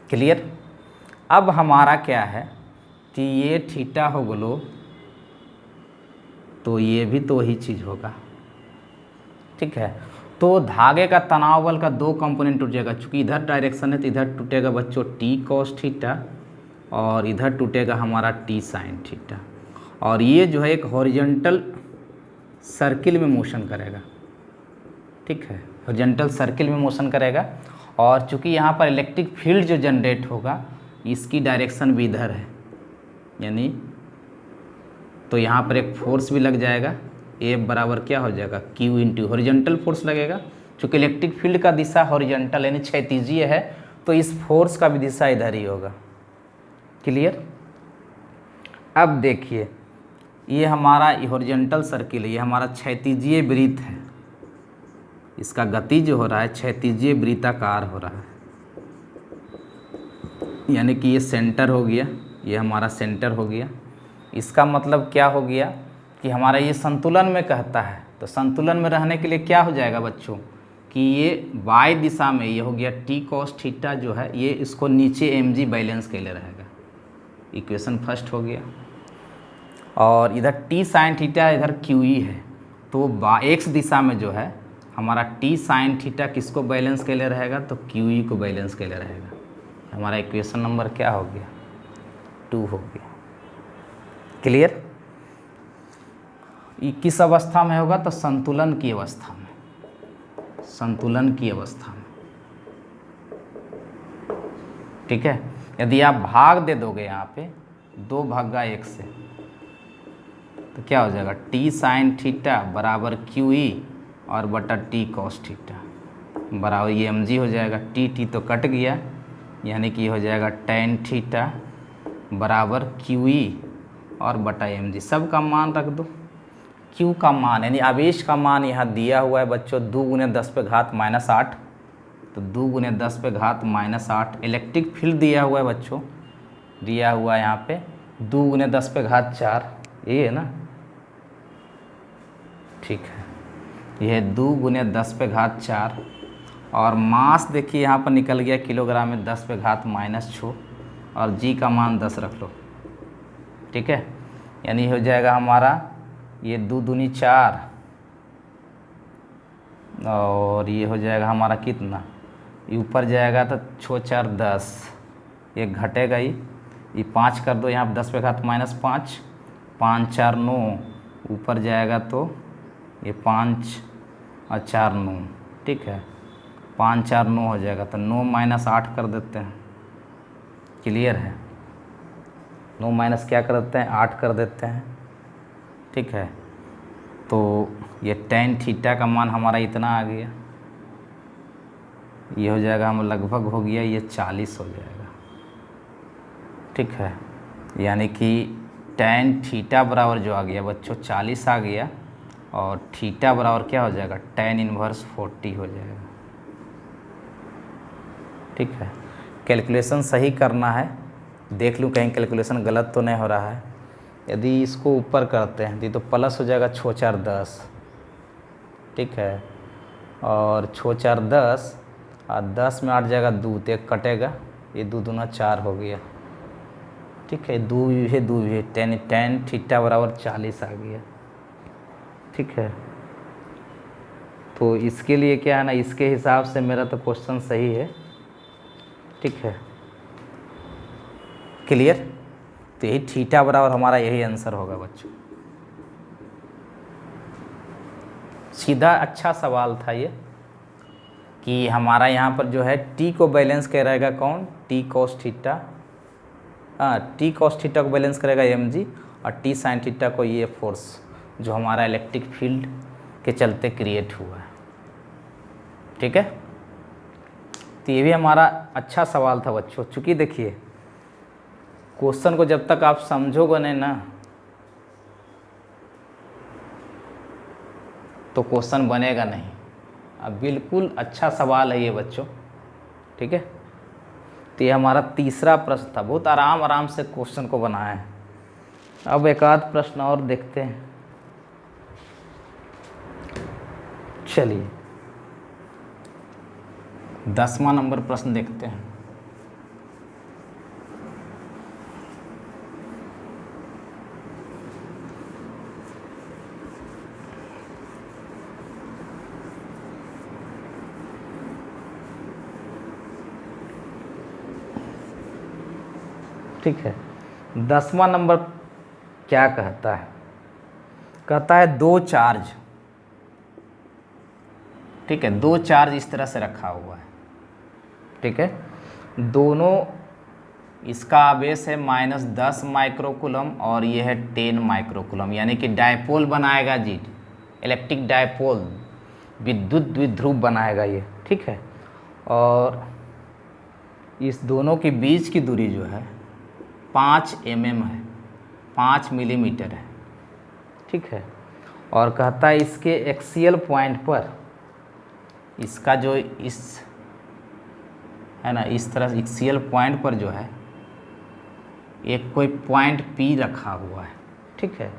क्लियर। अब हमारा क्या है कि ये थीटा हो गलो, तो ये भी तो वही चीज़ होगा, ठीक है। तो धागे का तनाव बल का 2 कंपोनेंट टूट जाएगा, चूँकि इधर डायरेक्शन है तो इधर टूटेगा बच्चों टी कॉस थीटा, और इधर टूटेगा हमारा टी साइन थीटा, और ये जो है एक हॉरिजॉन्टल सर्किल में मोशन करेगा, ठीक है, हॉरिजॉन्टल सर्किल में मोशन करेगा। और चूँकि यहाँ पर इलेक्ट्रिक फील्ड जो जनरेट होगा इसकी डायरेक्शन भी इधर है, यानी तो यहाँ पर एक फोर्स भी लग जाएगा, F बराबर क्या हो जाएगा, Q इंटू हॉरिजॉन्टल फोर्स लगेगा। चूँकि इलेक्ट्रिक फील्ड का दिशा हॉरिजॉन्टल यानी क्षैतिजीय है, तो इस फोर्स का भी दिशा इधर ही होगा। क्लियर। अब देखिए, ये हमारा हॉरिजॉन्टल सर्किल है, ये हमारा क्षैतिजीय वृत्त है, इसका गति जो हो रहा है क्षैतिजीय वृत्ताकार हो रहा है, यानी कि ये सेंटर हो गया, ये हमारा सेंटर हो गया। इसका मतलब क्या हो गया कि हमारा ये संतुलन में कहता है, तो संतुलन में रहने के लिए क्या हो जाएगा बच्चों कि ये y दिशा में ये हो गया t cos थीटा जो है, ये इसको नीचे mg बैलेंस के लिए रहेगा। इक्वेशन फर्स्ट हो गया। और इधर t साइन थीटा इधर QE है, तो x दिशा में जो है हमारा t साइन थीटा किसको बैलेंस के लिए रहेगा, तो QE को बैलेंस के लिए रहेगा। हमारा इक्वेशन नंबर क्या हो गया, 2 हो गया। क्लियर। ये किस अवस्था में होगा, तो संतुलन की अवस्था में, संतुलन की अवस्था में। ठीक है। यदि आप भाग दे दोगे यहाँ पे 2/1 से, तो क्या हो जाएगा, t साइन थीटा बराबर QE और बटा t cos थीटा बराबर ये mg हो जाएगा। t तो कट गया, यानी कि हो जाएगा tan थीटा बराबर QE और बटा mg। सब का मान रख दो। q का मान यानी आवेश का मान यहाँ दिया हुआ है बच्चों 2 × 10⁻⁸, तो 2 × 10⁻⁸। इलेक्ट्रिक फील्ड दिया हुआ है बच्चों, दिया हुआ है यहाँ पे 2 × 10⁴, ये है ना, ठीक है। यह 2 × 10⁻⁴, और मास देखिए यहाँ पर निकल गया किलोग्राम में 10⁻⁻⁶, और g का मान 10 रख लो। ठीक है, यानी हो जाएगा हमारा ये 2 दूनी 4, और ये हो जाएगा हमारा कितना, ये ऊपर जाएगा तो 6 × 4 = 10, ये घटेगा ही, ये 5 कर दो यहाँ 10⁻⁻5, 5 × 4 = 9, ऊपर जाएगा तो ये 5 और 4 = 9। ठीक है, 5 × 4 = 9 हो जाएगा, तो 9 - 8 कर देते हैं। क्लियर है, 9 माइनस क्या कर देते हैं, 8 कर देते हैं। ठीक है, तो ये tan थीटा का मान हमारा इतना आ गया, ये हो जाएगा हम लगभग हो गया ये 40 हो जाएगा। ठीक है, यानी कि tan थीटा बराबर जो आ गया बच्चों 40 आ गया, और थीटा बराबर क्या हो जाएगा, tan 1 40 हो जाएगा। ठीक है, कैलकुलेशन सही करना है, देख लूँ कहीं कैलकुलेशन गलत तो नहीं हो रहा है। यदि इसको ऊपर करते हैं तो प्लस हो जाएगा 6 × 4 = 10। ठीक है, और 6 × 4 = 10, और 10 में 8 जाएगा 2, तो 1 कटेगा, ये 2 दूना 4 हो गया। ठीक है, 2 भी है 2 भी है, tan थीटा बराबर 40 आ गया। ठीक है, तो इसके लिए क्या है ना, इसके हिसाब से मेरा तो क्वेश्चन सही है। ठीक है, क्लियर। तो यही थीटा बराबर हमारा यही आंसर होगा बच्चों। सीधा अच्छा सवाल था ये, कि हमारा यहाँ पर जो है t को बैलेंस कर रहेगा कौन, t cos theta, t cos theta को बैलेंस करेगा mg, और t sin थीटा को ये फोर्स जो हमारा इलेक्ट्रिक फील्ड के चलते क्रिएट हुआ है। ठीक है, तो ये भी हमारा अच्छा सवाल था बच्चों। चूँकि देखिए क्वेश्चन को जब तक आप समझोगे नहीं ना, तो क्वेश्चन बनेगा नहीं। अब बिल्कुल अच्छा सवाल है ये बच्चों। ठीक है, तो ये हमारा तीसरा प्रश्न था, बहुत आराम से क्वेश्चन को बनाया है। अब एक आध प्रश्न और देखते हैं। चलिए 10वां नंबर प्रश्न देखते हैं। ठीक है, 10वां नंबर क्या कहता है, कहता है 2 चार्ज। ठीक है, 2 चार्ज इस तरह से रखा हुआ है। ठीक है, दोनों, इसका आवेश है -10 माइक्रोकूलम और ये है 10 माइक्रोकूलम, यानी कि डायपोल बनाएगा जी, इलेक्ट्रिक डायपोल, विद्युत द्विध्रुव बनाएगा ये। ठीक है, और इस दोनों के बीच की दूरी जो है 5 mm है। 5 मिलीमीटर है, ठीक है। और कहता है इसके एक्सियल पॉइंट पर, इसका जो इस है ना, इस तरह एक्सियल पॉइंट पर जो है एक कोई पॉइंट P रखा हुआ है, ठीक है,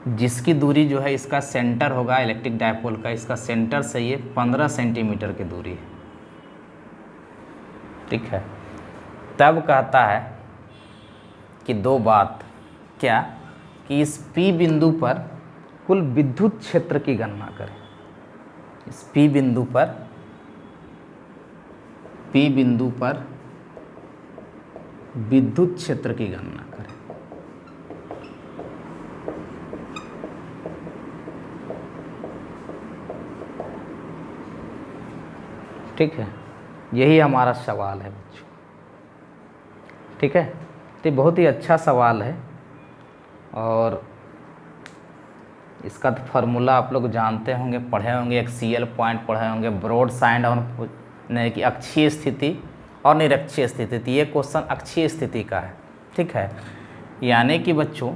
जिसकी दूरी जो है इसका सेंटर होगा इलेक्ट्रिक डायपोल का, इसका सेंटर से ये 15 सेंटीमीटर की दूरी है, ठीक है। तब कहता है कि दो बात, क्या कि इस P बिंदु पर कुल विद्युत क्षेत्र की गणना करें। इस P बिंदु पर विद्युत क्षेत्र की गणना करें। ठीक है, यही हमारा सवाल है बच्चों, ठीक है। तो बहुत ही अच्छा सवाल है और इसका तो फार्मूला आप लोग जानते होंगे, पढ़े होंगे, एक्सियल पॉइंट पढ़े होंगे, ब्रॉड साइड और नहीं कि अक्षीय स्थिति और निरक्षीय स्थिति। तो ये क्वेश्चन अक्षीय स्थिति का है, ठीक है। यानी कि बच्चों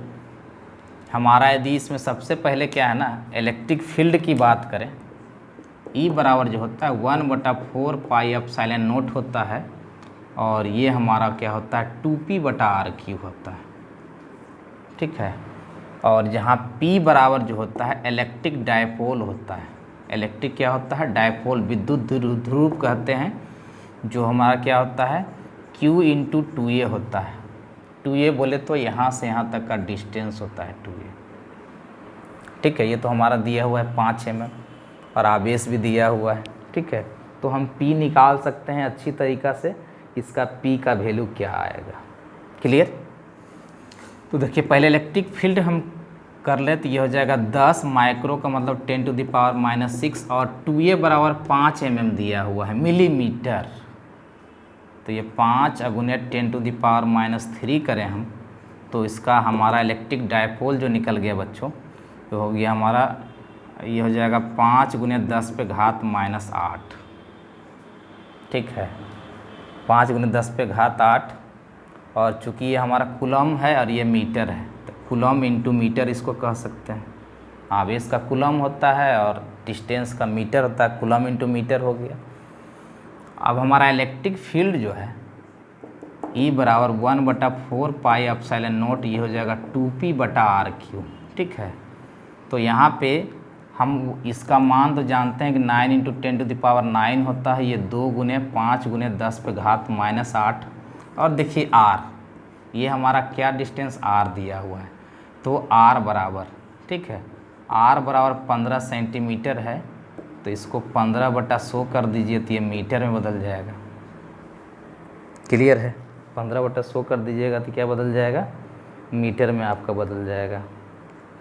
हमारा यदि इसमें सबसे पहले क्या है ना, इलेक्ट्रिक फील्ड की बात करें, E बराबर जो होता है 1/4 पाई एप्सिलॉन नॉट होता है, और ये हमारा क्या होता है 2p/r³ होता है, ठीक है। और जहाँ P बराबर जो होता है इलेक्ट्रिक डायपोल होता है, इलेक्ट्रिक क्या होता है, डायपोल, विद्युत ध्रुव कहते हैं, जो हमारा क्या होता है Q × 2a होता है। 2a बोले तो यहाँ से यहाँ तक का डिस्टेंस होता है 2a, ठीक है। ये तो हमारा दिया हुआ है 5 mm और आवेश भी दिया हुआ है, ठीक है। तो हम P निकाल सकते हैं अच्छी तरीक़ा से, इसका P का वैल्यू क्या आएगा, क्लियर। तो देखिए पहले इलेक्ट्रिक फील्ड हम कर ले, तो ये हो जाएगा 10 माइक्रो का मतलब 10⁻⁻6 और 2a बराबर 5 mm दिया हुआ है मिलीमीटर। तो ये 5 × 10⁻³ करें हम, तो इसका हमारा इलेक्ट्रिक डायपोल जो निकल गया बच्चों, तो हो गया हमारा, ये हो जाएगा 5 × 10⁻⁻8, ठीक है, 5 × 10⁻8। और चूँकि ये हमारा कूलम है और ये मीटर है, तो कूलम × मीटर इसको कह सकते हैं। आवेश का कूलम होता है और डिस्टेंस का मीटर होता है, कूलम × मीटर हो गया। अब हमारा इलेक्ट्रिक फील्ड जो है E बराबर 1/4 पाई एप्सिलॉन नॉट, ये हो जाएगा 2p/r³, ठीक है। तो यहाँ पे हम इसका मान तो जानते हैं कि 9 × 10⁻9 होता है, ये 2 × 5 × 10⁻⁻8। और देखिए R, ये हमारा क्या डिस्टेंस R दिया हुआ है, तो R बराबर, ठीक है, R बराबर 15 सेंटीमीटर है, तो इसको 15/100 कर दीजिए, तो ये मीटर में बदल जाएगा, क्लियर है। 15/100 कर दीजिएगा तो क्या बदल जाएगा, मीटर में आपका बदल जाएगा,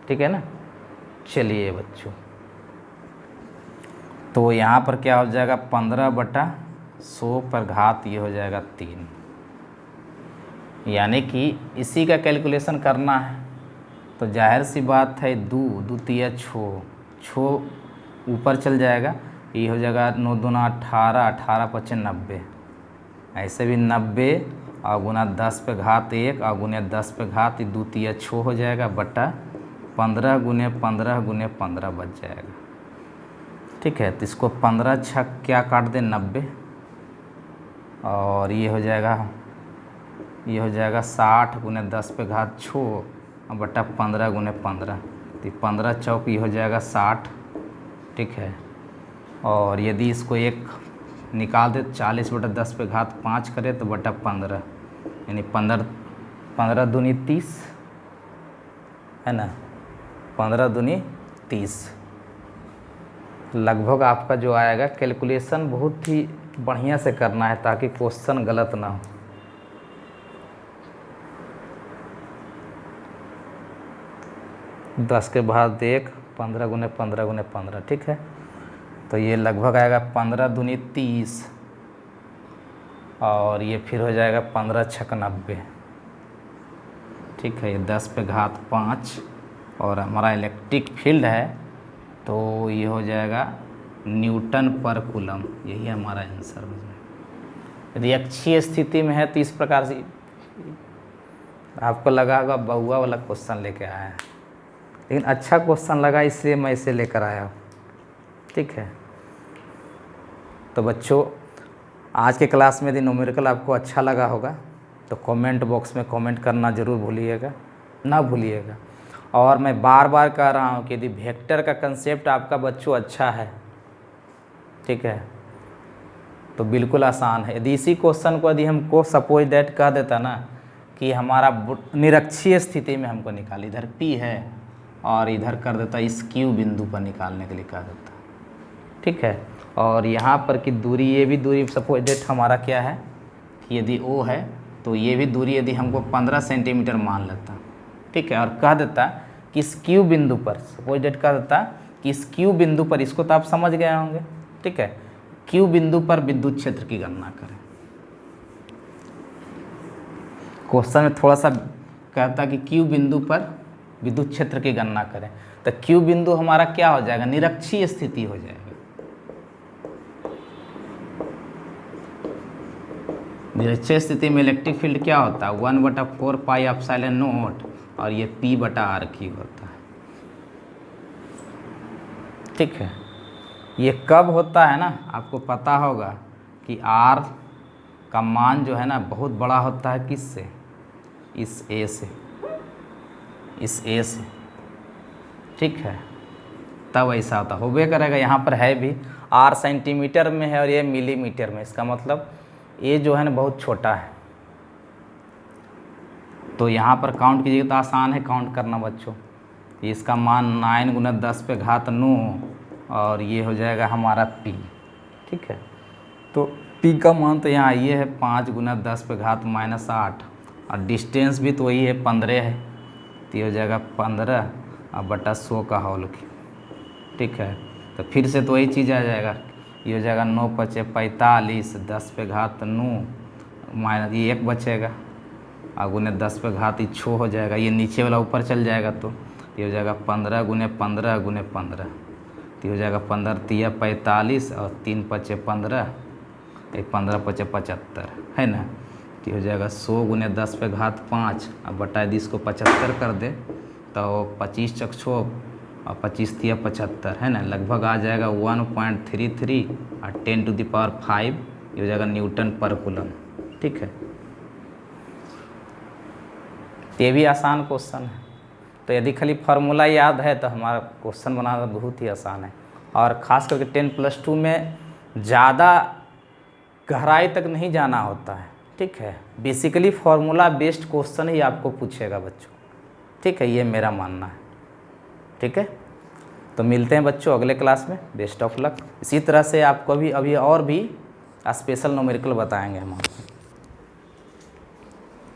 ठीक है ना। चलिए बच्चों, तो यहाँ पर क्या हो जाएगा 15/100 पर घात ये हो जाएगा 3, यानी कि इसी का कैलकुलेशन करना है। तो जाहिर सी बात है 2 2 × 6 ऊपर चल जाएगा, ये हो जाएगा 9 × 2 = 18, 18 × 5 = 90, ऐसे भी 90 और गुना 10⁻1 और गुना 10⁻, 2 × 6 हो जाएगा बटा 15 × 15 × 15 बच जाएगा, ठीक है। तो इसको 15 छक क्या काट दें 90, और ये हो जाएगा 60 × 10⁻6 बटा 15 × 15, तो 15 चौक ये हो जाएगा 60, ठीक है। और यदि इसको एक निकाल दे 40/10⁵ करें तो बटा 15, यानी 15 दूनी 30 है ना, 15 दूनी 30 लगभग आपका जो आएगा। कैलकुलेशन बहुत ही बढ़िया से करना है ताकि क्वेश्चन गलत ना हो। दस के बाद 1, 15 × 15 × 15, ठीक है। तो ये लगभग आएगा 15 दूनी 30 और ये फिर हो जाएगा 15 छक 90, ठीक है। ये 10⁵5 और हमारा इलेक्ट्रिक फील्ड है तो ये हो जाएगा न्यूटन पर कूलम, यही हमारा आंसर हो जाएगा। यदि अक्षीय स्थिति में है तो इस प्रकार से आपको लगा होगा बहुआ वाला क्वेश्चन लेके आया है, लेकिन अच्छा क्वेश्चन लगा इसलिए मैं इसे लेकर आया हूँ। ठीक है, तो बच्चों आज के क्लास में यदि न्यूमेरिकल आपको अच्छा लगा होगा तो कमेंट बॉक्स में कमेंट करना ज़रूर भूलिएगा, ना भूलिएगा। और मैं बार बार कह रहा हूँ कि यदि वेक्टर का कंसेप्ट आपका बच्चों अच्छा है, ठीक है, तो बिल्कुल आसान है। यदि इसी क्वेश्चन को यदि हमको सपोज दैट कह देता ना कि हमारा निरक्षीय स्थिति में हमको निकाल, इधर P है और इधर कर देता इस Q बिंदु पर निकालने के लिए कह देता, ठीक है, और यहाँ पर की दूरी, ये भी दूरी सपोज दैट हमारा क्या है कि यदि O है तो ये भी दूरी यदि हमको 15 सेंटीमीटर मान लेता, ठीक है, और कह देता कि इस Q बिंदु पर, सपोज दैट कह देता कि इस Q बिंदु पर, इसको तो आप समझ गए होंगे, ठीक है, Q बिंदु पर विद्युत क्षेत्र की गणना करें। क्वेश्चन में थोड़ा सा कहता कि Q बिंदु पर विद्युत क्षेत्र की गणना करें, तो Q बिंदु हमारा क्या हो जाएगा, निरक्षीय स्थिति हो जाएगी। निरक्षीय स्थिति में इलेक्ट्रिक फील्ड क्या होता है, 1/4 पाई एप्सिलॉन नॉट, और ये P/r³ होता है। ठीक है, ये कब होता है ना, आपको पता होगा कि R का मान जो है ना बहुत बड़ा होता है, किससे, इस A से, इस A से, ठीक है, तब ऐसा होता होबे करेगा। यहाँ पर है भी R सेंटीमीटर में है और ये मिलीमीटर में, इसका मतलब ये जो है ना बहुत छोटा है। तो यहाँ पर काउंट कीजिएगा तो आसान है काउंट करना बच्चों। इसका मान 9 × 10⁹ और ये हो जाएगा हमारा P, ठीक है। तो P का मान तो यहाँ ये है 5 × 10⁻⁻8 और डिस्टेंस भी तो वही है 15 है, तो ये हो जाएगा 15/100 का होल क्यूब, ठीक है। तो फिर से तो वही चीज़ आ जाएगा, ये हो जाएगा 9×5 = 45 10⁻9 माइनस ये 1 बचेगा और गुने 10⁻6 हो जाएगा, ये नीचे वाला ऊपर चल जाएगा, तो ये हो जाएगा 15 × 15 × 15, तो हो जाएगा 15×3 = 45 और 3×5 = 15, 15×5 = 75, है ना। तो हो जाएगा 100 × 10⁵ अब बटा दी इसको 75 कर दे तो 25 × 6 और 25×3 = 75, है ना, लगभग आ जाएगा 1.33 और 10⁵ ये हो जाएगा न्यूटन पर कूलम, ठीक है। ये भी आसान क्वेश्चन है, तो यदि खाली फार्मूला याद है तो हमारा क्वेश्चन बनाना बहुत ही आसान है। और ख़ास करके 10+2 में ज़्यादा गहराई तक नहीं जाना होता है, ठीक है। बेसिकली फार्मूला बेस्ड क्वेश्चन ही आपको पूछेगा बच्चों, ठीक है, ये मेरा मानना है, ठीक है। तो मिलते हैं बच्चों अगले क्लास में, बेस्ट ऑफ लक। इसी तरह से आपको भी अभी और भी स्पेशल न्यूमेरिकल बताएंगे हम आपको।